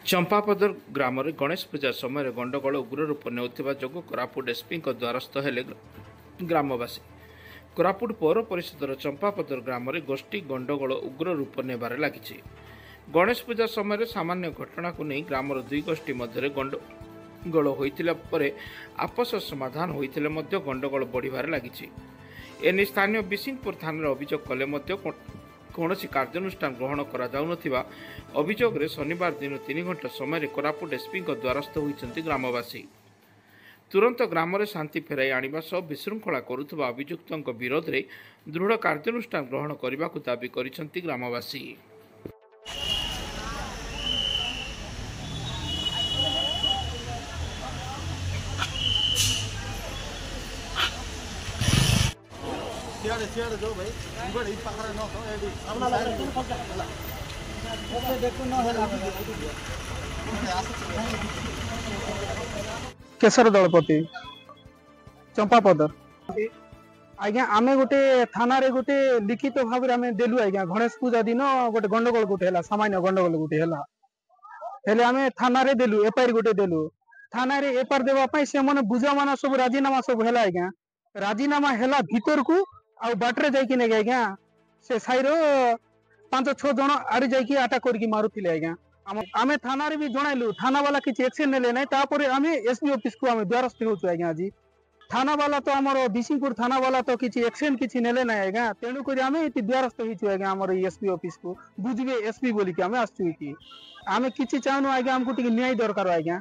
चंपापदर ग्राम में गणेश पूजा समय गंडगोल उग्र रूप नेउथिबा जोगु कोरापुट एसपी द्वारस्थ हेले ग्रामवासी। कोरापुट पौर परिषदर चंपापदर ग्राम में गोष्ठी गंडगोल उग्र रूप नेबार लगी। गणेश पूजा समय सामान्य घटना को नहीं ग्रामर दुई गोष्ठी मध्य गंडगोल होइतिला परे आपस समाधान होइतिले मध्य गंडगोल बढ़िबार लगी। एने स्थानीय बिसिंगपुर थाना अभियोग कले मध्य कौन कार्यानुष्ठान ग्रहण करा अभियोग शनिवार दिन 3 घंटा समय कोरापुट एसपी द्वारस्थ होती ग्रामवासी। तुरंत ग्राम में शांति फेराई आने सह विशृंखला करुवा अभियुक्त विरोध में दृढ़ कार्यानुष्ठान ग्रहण करने को दाबी कर ग्रामवासी। सियाड़े जो भाई बड़ी पाखरा न हो एडी अपना ओके देखो न होला केशर दलपति चंपापदर आज्ञा आमे गोटे थाना रे गोटे लिखित भाव आमे देलु आज्ञा गणेश पूजा दिन गोटे गंडगोल गोटे हला सामान्य गंडगोल गोटे हला हेले आमे थाना रे देलु एफआईआर गोटे देलु थाना रे एफआईआर देबा पई से माने बुझामाना सब राजीनामा सब हला आज्ञा राजीनामा हला भीतर को आ बाटरे जाइकी ने आज्ञा से साइरो 5-6 जन आड़ी जाइकी अटैक करके मारुथिले आज्ञा आमे थाना रे भी जणाइलु थाना वाला किछि एक्शन नेले नै तापरे आमे एसपी ऑफिस को आमे द्वारस्थ होछु आज्ञा आज थाना वाला तो हमर बिसिंगपुर थाना वाला तो किछि एक्शन किछि नेले नै आज्ञा तेनु करी आमे इति द्वारस्थ होछु आज्ञा हमर एसपी ऑफिस को बुझबे एसपी बोली के आमे आछछु इति आमे किछि चाहनु आज्ञा हमको टिके न्याय दरकार आज्ञा।